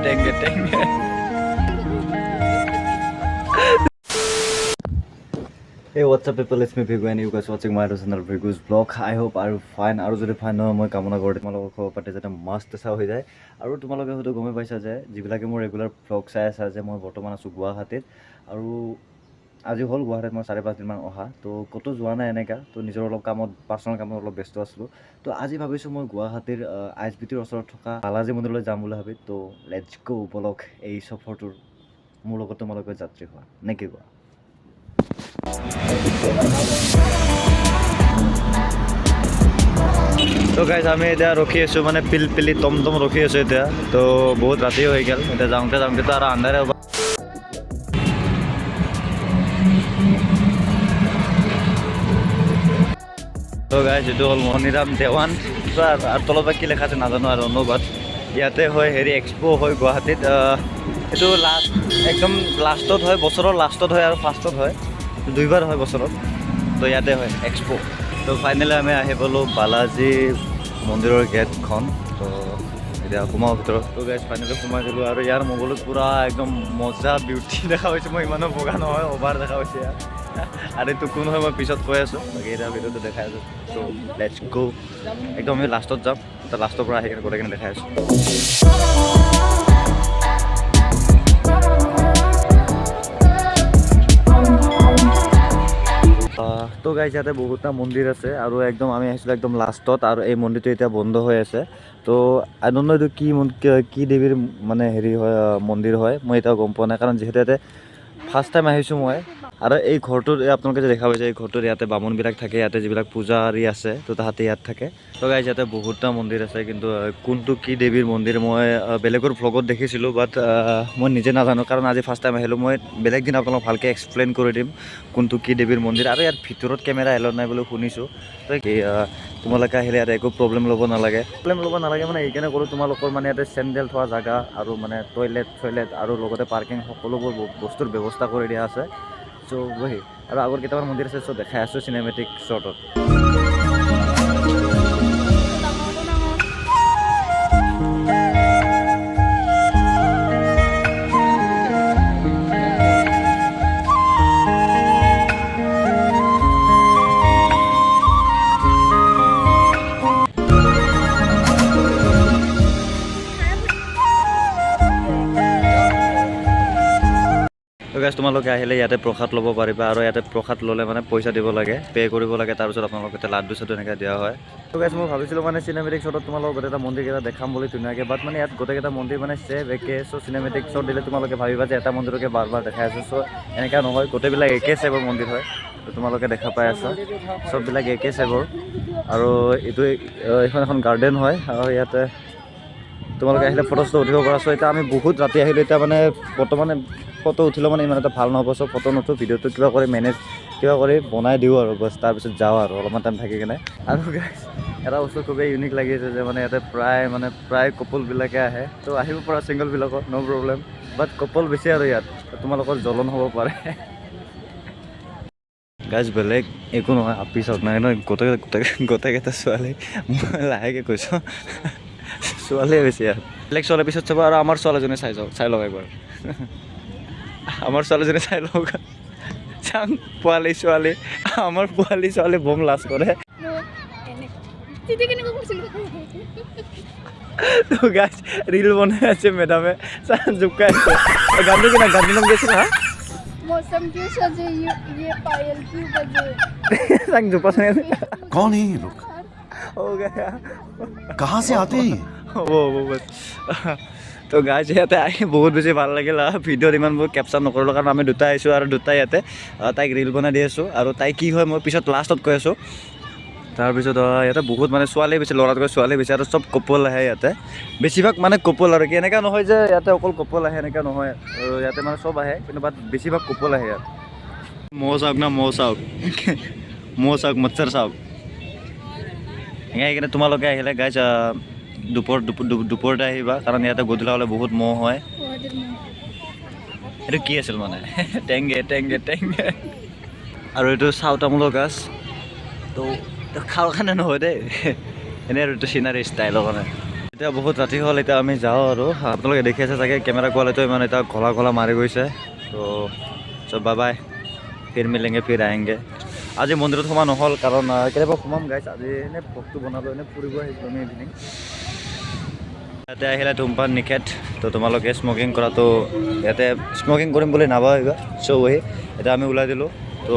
টেংগে Hey, what's up people, it's me Bhigu and you guys watching my channel Bhigu's vlog. I hope are fine আৰু যদি fine নহয় মই কামনা কৰোঁ তোমালোকৰ খবৰ পাতি যাতে মাষ্ট চাই হৈ যায় আৰু তোমালোকে হয়তো গমে পাইছা যে যিবিলাকে মোৰ ৰেগুলাৰ ভ্লগ চাই আছা যে মই বৰ্তমান আছোঁ গুৱাহাটীত আৰু আজি হ'ল গুৱাহাটীত মই 4-5 দিনমান অহা তো ক'তো যোৱা নাই এনেকা তো নিজৰ অলপ কামত পাৰ্চনেল কামত অলপ ব্যস্ত আছিলোঁ তো আজি ভাবিছোঁ মই গুৱাহাটীৰ আইএছবিটিৰ ওচৰত থকা বালাজী মন্দিৰলৈ যাম বুলি ভাবি তো লেটছ গো বলক এই সফৰটোৰ মোৰ লগত তোমালোকে যাত্ৰী হোৱা নে কি কোৱা তো গাইজ আমি এতিয়া ৰখি আছোঁ মানে পিলপিলি টমটম ৰখি আছোঁ এতিয়া তো বহুত ৰাতি হৈ গ'ল এতিয়া যাওঁতে তো আৰু আন্ধাৰে হ'ব তো গাইজ এইটো হ'ল মণিৰাম দেৱান আৰু তলত কি লেখা আছে নাজানো আৰু অনুবাদ ইয়াতে হয় হেৰি এক্সপো হয় গুৱাহাটীত এইটো লাষ্ট একদম লাষ্টত হয় বছৰৰ লাষ্টত হয় আৰু ফাৰ্ষ্টত হয় দুইবাৰ হয় বছৰত তো ইয়াতে হয় এক্সপো তো ফাইনেলি আমি আহি পালোঁ বালাজী মন্দিৰৰ গেটখন তো এতিয়া সোমাওঁ ভিতৰত তো গাইজ ফাইনেলি সোমাই দিলোঁ আৰু ইয়াৰ মোবাইলত পূৰা একদম মজা বিউটি দেখা হৈছে মই ইমানো বগা নহয় অভাৰ দেখা হৈছে ইয়াৰ আৰু এইটো কোন হয় মই পিছত কৈ আছোঁ বাকী এতিয়া ভিডিঅ'টো দেখাই আছোঁ তো লেটছ গো একদম আমি লাষ্টত যাম তো লাষ্টৰ পৰা আহি কিনে গোটেই কিনে দেখাই আছোঁ তো গাইজ ইয়াতে বহুতটা মন্দিৰ আছে আৰু একদম আমি আহিছিলোঁ একদম লাষ্টত আৰু এই মন্দিৰটো এতিয়া বন্ধ হৈ আছে তো আই ডোন্ট নো এইটো কি দেৱীৰ মানে হেৰি হয় মন্দিৰ হয় মই এতিয়াও গম পোৱা নাই কাৰণ যিহেতু ইয়াতে ফাৰ্ষ্ট টাইম আহিছোঁ মই আৰু এই ঘৰটোত আপোনালোকে যে দেখা পাইছে এই ঘৰটোত ইয়াতে বামুণবিলাক থাকে ইয়াতে যিবিলাক পূজাৰী আছে তো তাহাঁতে ইয়াত থাকে তো গাইজ ইয়াতে বহুতটা মন্দিৰ আছে কিন্তু কোনটো কি দেৱীৰ মন্দিৰ মই বেলেগৰ ভ্লগত দেখিছিলোঁ বাট মই নিজে নাজানো কাৰণ আজি ফাৰ্ষ্ট টাইম আহিলোঁ মই বেলেগ দিন আপোনালোক ভালকৈ এক্সপ্লেইন কৰি দিম কোনটো কি দেৱীৰ মন্দিৰ আৰু ইয়াত ভিতৰত কেমেৰা এলাউড নাই বুলি শুনিছোঁ তো তোমালোকে আহিলে ইয়াতে একো প্ৰব্লেম ল'ব নালাগে মানে এইকাৰণে ক'লোঁ তোমালোকৰ মানে ইয়াতে চেণ্ডেল থোৱা জেগা আৰু মানে টয়লেট আৰু লগতে পাৰ্কিং সকলোবোৰ বস্তুৰ ব্যৱস্থা কৰি দিয়া আছে চ' বহি আৰু আগৰ কেইটামান মন্দিৰ আছে চ' দেখাই আছোঁ চিনেমেটিক শ্বৰ্টত তো গাইজ তোমালোকে আহিলে ইয়াতে প্ৰসাদ ল'ব পাৰিবা আৰু ইয়াতে প্ৰসাদ ল'লে মানে পইচা দিব লাগে পে' কৰিব লাগে তাৰপিছত আপোনালোকে এতিয়া লাড্ডু চাড্ডু এনেকৈ দিয়া হয় তো গাইজ মই ভাবিছিলোঁ মানে চিনেমেটিক শ্বটত তোমালোকক গোটেইটা মন্দিৰকেইটা দেখাম বুলি ধুনীয়াকৈ বাট মানে ইয়াত গোটেইকেইটা মন্দিৰ মানে ছেভ একে চ' চিনেমেটিক শ্বট দিলে তোমালোকে ভাবিবা যে এটা মন্দিৰকে বাৰ বাৰ দেখাই আছোঁ চ' এনেকুৱা নহয় গোটেইবিলাক একে ছেভৰ মন্দিৰ হয় তো তোমালোকে দেখা পাই আছা চববিলাক একে ছেভৰ আৰু এইটো এইখন এখন গাৰ্ডেন হয় আৰু ইয়াতে তোমালোকে আহিলে ফটো চটো উঠিব পৰা চ' এতিয়া আমি বহুত ৰাতি আহিলোঁ এতিয়া মানে বৰ্তমানে ফটো উঠিলেও মানে ইমান এটা ভাল নহ'ব চ' ফটো নুঠো ভিডিঅ'টো কিবা কৰি বনাই দিওঁ আৰু বছ তাৰপিছত যাওঁ আৰু অলপমান টাইম থাকি কিনে আৰু এটা বস্তু খুবেই ইউনিক লাগিছে যে মানে ইয়াতে প্ৰায় কপলবিলাকে আহে তো আহিব পৰা ছিংগলবিলাকত ন' প্ৰব্লেম বাট কপল বেছি আৰু ইয়াত তোমালোকৰ জ্বলন হ'ব পাৰে গাইজ বেলেগ একো নহয় আপি চাওক নাই নহয় গোটেইকেইটা ছোৱালী মই লাহেকৈ কৈছোঁ ছোৱালীয়ে বেছি আৰু বেলেগ ছোৱালীৰ পিছত চাব আৰু আমাৰ ছোৱালীজনী চাই লওক একবাৰ আমাৰ ছোৱালীজনী চাই লওক চাং ছোৱালী আমাৰ ছোৱালী বম লাজ কৰে তো গাইজ ৰীল বনাই আছে মেডামে জুকাই আছে গানটো নাম গৈছিল হা मौसम क्यों सजे ये पायल क्यों बजे संग जुपा सुने कौन है ये लोग हो गया कहाँ से आते हैं वो बस তো গাইজ ইয়াতে আহি বহুত বেছি ভাল লাগিল ভিডিঅ'ত ইমানবোৰ কেপচাৰ নকৰিলোঁ কাৰণ আমি দুটা আহিছোঁ আৰু দুটা ইয়াতে তাইক ৰীল বনাই দি আছোঁ আৰু তাই কি হয় মই পিছত লাষ্টত কৈ আছোঁ তাৰপিছত ইয়াতে বহুত মানে ছোৱালী বেছি ল'ৰাতকৈ ছোৱালী বেছি আৰু চব কপল আহে ইয়াতে বেছিভাগ মানে কপল আৰু কি এনেকুৱা নহয় যে ইয়াতে অকল কপল আহে এনেকুৱা নহয় ইয়াতে মানে চব আহে কিন্তু বাট বেছিভাগ কপল আহে ইয়াত মৌ চাওক না মৌ চাওক মচ্ছৰ চাওক এনেকৈ সেইকাৰণে তোমালোকে আহিলে গাইজ দুপৰতে আহিবা কাৰণ ইয়াতে গধূলা হ'লে বহুত মহ হয় এইটো কি আছিল মানে টেংগে আৰু এইটো চাউ তামোলৰ গাছ তো খাওঁ কাৰণে নহয় দেই এনেই আৰু এইটো চিনাৰী ষ্টাইলৰ কাৰণে এতিয়া বহুত ৰাতি হ'ল, এতিয়া আমি যাওঁ আৰু আপোনালোকে দেখি আছে চাগে কেমেৰা কোৱালিটিটো ইমান এতিয়া ঘলা মাৰি গৈছে। তো চব বাই বাই, ফিৰ মিলেংগে ফিৰ আহেংগে। আজি মন্দিৰত সোমোৱা নহ'ল কাৰণ কেতিয়াবা সোমাম গাইছ, আজি এনেই ভোগটো বনালোঁ, এনেই ফুৰিব আহিছিলোঁ আমি ইভিনিং। ইয়াতে আহিলে ধূমপান নিষেধ, তো তোমালোকে স্মকিং কৰাটো ইয়াতে স্মকিং কৰিম বুলি নাভাবিবা। চ' ওহি এতিয়া আমি ওলাই দিলোঁ। তো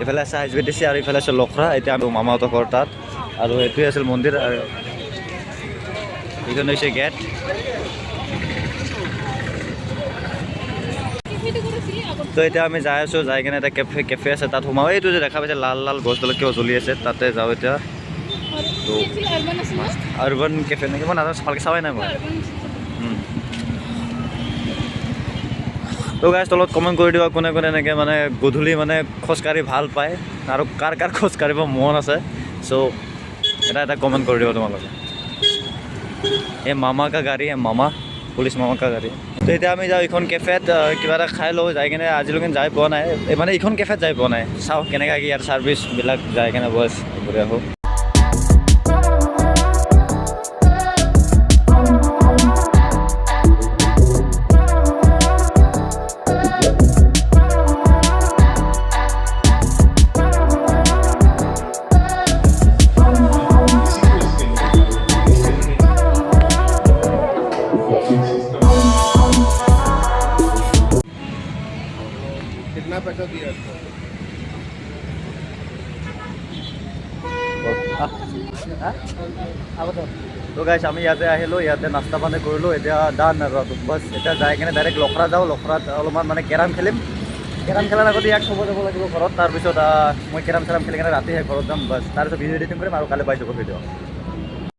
এইফালে আছে ISBTC আৰু ইফালে আছে লখৰা। এতিয়া আমি মামাহঁতৰ ঘৰ তাত, আৰু এইটোৱে আছিল মন্দিৰ, আৰু এইখন হৈছে গেট। তো এতিয়া আমি যাই আছোঁ, যাই কিনে এটা কেফে আছে তাত সোমাওঁ। এইটো যে দেখা পাইছে লাল গছডালত কিয় জ্বলি আছে, তাতে যাওঁ এতিয়া। তো আৰ্বান কেফে নেকি, মই নাজানো, ভালকৈ চাবাই নাই মই। তো গাইজ তলত কমেণ্ট কৰি দিবা কোনে এনেকৈ মানে গধূলি মানে খোজকাঢ়ি ভাল পায়, আৰু কাৰ খোজকাঢ়িব মন আছে। চ' এটা কমেণ্ট কৰি দিবা তোমালোকে। এই মামা কা গাড়ী, মামা পুলিচ মামা কা গাড়ী। তো এতিয়া আমি যাওঁ এইখন কেফেত, কিবা এটা খাই লওঁ। যাই কিনে আজিলৈকে যাই পোৱা নাই, মানে এইখন কেফেত যাই পোৱা নাই। চাওঁ কেনেকৈ কি ইয়াৰ ছাৰ্ভিচবিলাক যাই কিনে বছ ঘূৰি আহোঁ। कितना पैसा दिया इसको? তো গাইছ আমি ইয়াতে আহিলোঁ, ইয়াতে নাস্তা পানী কৰিলোঁ, এতিয়া ডান আৰু বাছ। এতিয়া যাই কিনে ডাইৰেক্ট লখৰা যাওঁ। লখৰাত অলপমান মানে কেৰাম খেলিম। কেৰাম খেলাৰ আগতে ইয়াক থ'ব যাব লাগিব ঘৰত। তাৰপিছত মই কেৰাম খেলি কিনে ৰাতিহে ঘৰত যাম বাছ। তাৰপিছত ভিডিঅ' এডিটিং কৰিম আৰু কালি পাই যাব ভিডিঅ'।